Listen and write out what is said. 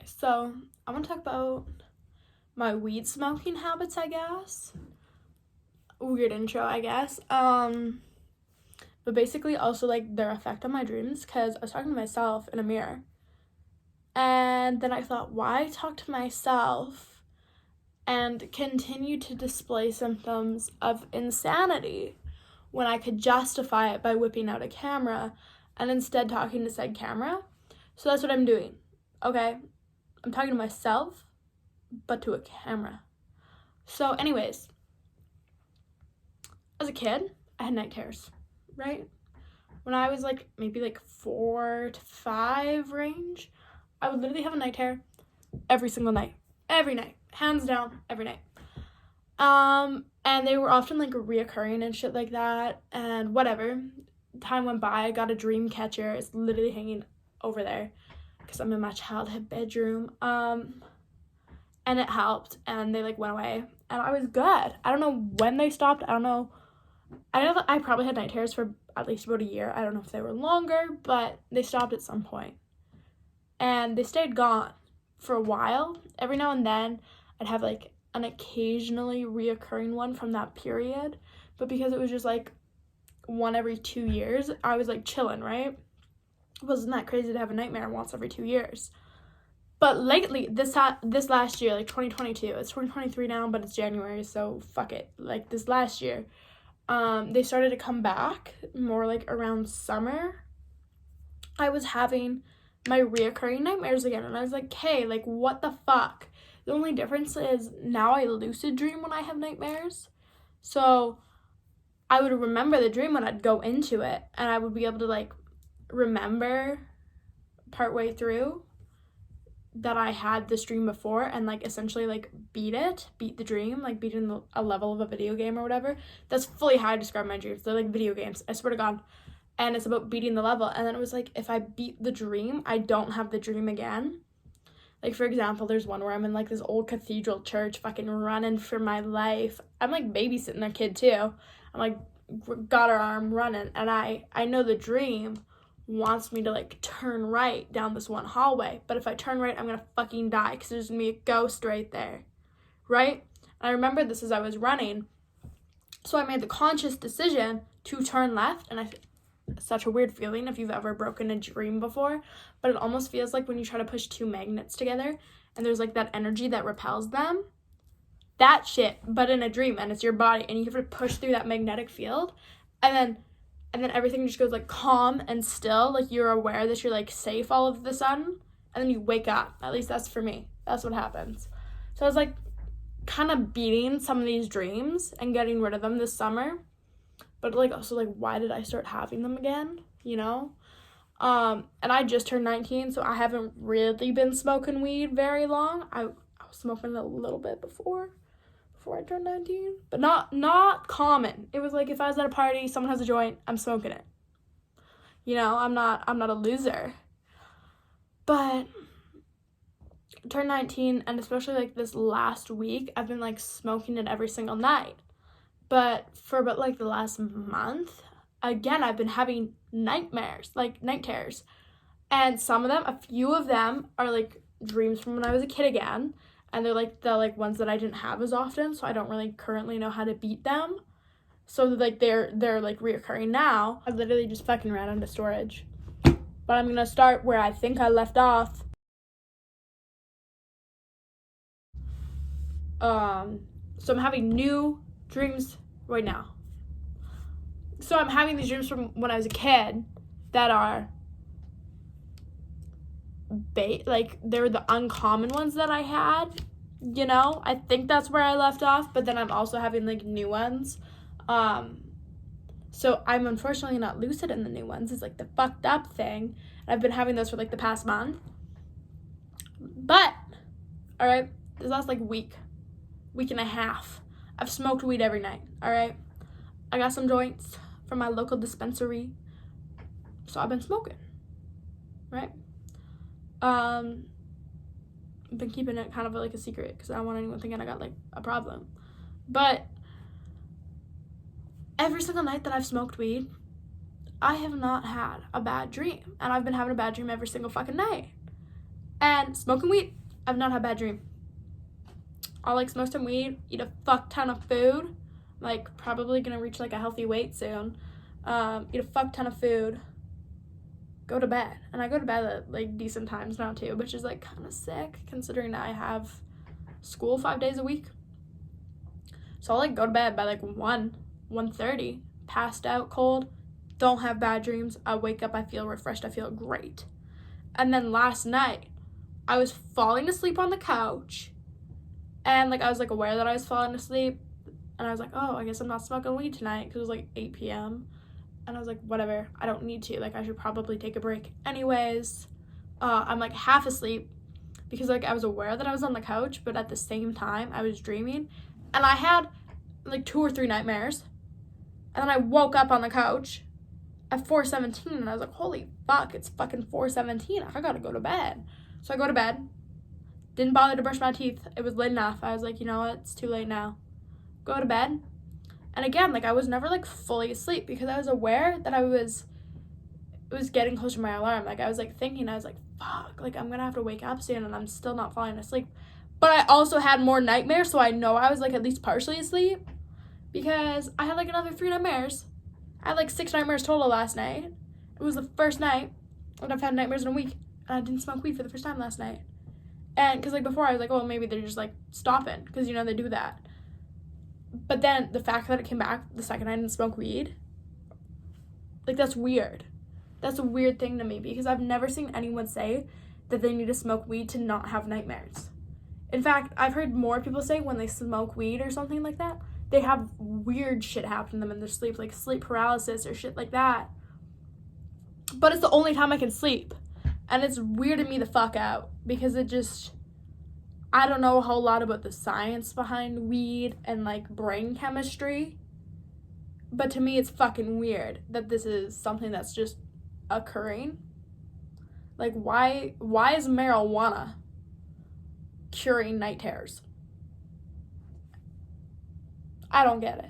So I want to talk about my weed smoking habits, I guess. Weird intro, I guess. But basically also like their effect on my dreams, because I was talking to myself in a mirror. And then I thought, why talk to myself and continue to display symptoms of insanity when I could justify it by whipping out a camera and instead talking to said camera? So that's what I'm doing. Okay? I'm talking to myself, but to a camera. So anyways, as a kid, I had night terrors, right? When I was like maybe like 4 to 5 range, I would literally have a night terror every single night. Every night. Hands down, every night. And they were often like reoccurring and shit like that, and whatever. Time went by, I got a dream catcher. It's literally hanging over there because I'm in my childhood bedroom. And it helped, and they like went away, and I was good. I don't know when they stopped. I know that I probably had night terrors for at least about a year. I don't know if they were longer, but they stopped at some point. And they stayed gone for a while. Every now and then, I'd have like an occasionally reoccurring one from that period, but because it was just like one every 2 years, I was like chilling, right? It wasn't that crazy to have a nightmare once every 2 years. But lately, this last year, like 2022, it's 2023 now, but it's January, so fuck it. Like this last year, they started to come back more like around summer. I was having my reoccurring nightmares again, and I was like, hey, like what the fuck? The only difference is now I lucid dream when I have nightmares. So I would remember the dream when I'd go into it, and I would be able to like remember partway through that I had this dream before, and like essentially like beat the dream, like beating a level of a video game or whatever. That's fully how I describe my dreams. They're like video games, I swear to God. And it's about beating the level. And then it was like, if I beat the dream, I don't have the dream again. Like, for example, there's one where I'm in like this old cathedral church fucking running for my life. I'm like babysitting a kid too. I'm like got her arm running, and I know the dream wants me to like turn right down this one hallway, but if I turn right, I'm gonna fucking die because there's gonna be a ghost right there, right? And I remember this as I was running, so I made the conscious decision to turn left. And such a weird feeling if you've ever broken a dream before, but it almost feels like when you try to push two magnets together and there's like that energy that repels them, that shit, but in a dream, and it's your body, and you have to push through that magnetic field, and then everything just goes like calm and still, like you're aware that you're like safe all of the sudden, and then you wake up. At least that's for me. That's what happens. So I was like kind of beating some of these dreams and getting rid of them this summer, but like also like why did I start having them again, you know? And I just turned 19, so I haven't really been smoking weed very long. I was smoking a little bit before I turned 19, but not common. It was like if I was at a party, someone has a joint, I'm smoking it. You know, I'm not a loser. But I turned 19, and especially like this last week, I've been like smoking it every single night. But for about like the last month, again, I've been having nightmares, like night terrors. And a few of them are like dreams from when I was a kid again. And they're like the like ones that I didn't have as often, so I don't really currently know how to beat them. So like they're like reoccurring now. I literally just fucking ran into storage. But I'm gonna start where I think I left off. So I'm having new dreams right now. So I'm having these dreams from when I was a kid that are like they're the uncommon ones that I had, you know? I think that's where I left off, but then I'm also having like new ones. So I'm unfortunately not lucid in the new ones. It's like the fucked up thing. And I've been having those for like the past month. But all right, this last like week and a half, I've smoked weed every night. All right, I got some joints from my local dispensary, so I've been smoking, right? I've been keeping it kind of like a secret because I don't want anyone thinking I got like a problem. But every single night that I've smoked weed, I have not had a bad dream, and I've been having a bad dream every single fucking night. And smoking weed, I've not had a bad dream. I'll like smoke some weed, eat a fuck ton of food, like probably gonna reach like a healthy weight soon, eat a fuck ton of food, go to bed. And I go to bed at like decent times now too, which is like kind of sick considering I have school 5 days a week. So I'll like go to bed by like 1:30, passed out cold, don't have bad dreams. I wake up, I feel refreshed, I feel great. And then last night, I was falling asleep on the couch, and like I was like aware that I was falling asleep, and I was like, oh, I guess I'm not smoking weed tonight because it was like 8 p.m. And I was like, whatever, I don't need to, like I should probably take a break anyways. I'm like half asleep because like I was aware that I was on the couch, but at the same time I was dreaming, and I had like 2 or 3 nightmares. And then I woke up on the couch at 4:17, and I was like, holy fuck, it's fucking 4:17. I gotta go to bed. So I go to bed. Didn't bother to brush my teeth. It was late enough. I was like, you know what? It's too late now. Go to bed. And again, like I was never like fully asleep because I was aware that it was getting close to my alarm. Like I was like thinking, I was like, fuck, like I'm gonna have to wake up soon, and I'm still not falling asleep. But I also had more nightmares, so I know I was like at least partially asleep because I had like another 3 nightmares. I had like 6 nightmares total last night. It was the first night, and I've had nightmares in a week, and I didn't smoke weed for the first time last night. And because like before I was like, oh, maybe they're just like stopping because you know they do that. But then the fact that it came back the second I didn't smoke weed, like that's weird. That's a weird thing to me because I've never seen anyone say that they need to smoke weed to not have nightmares. In fact, I've heard more people say when they smoke weed or something like that, they have weird shit happen to them in their sleep, like sleep paralysis or shit like that. But it's the only time I can sleep. And it's weirding me the fuck out because it just, I don't know a whole lot about the science behind weed and like brain chemistry. But to me, it's fucking weird that this is something that's just occurring. Like, why is marijuana curing night terrors? I don't get it.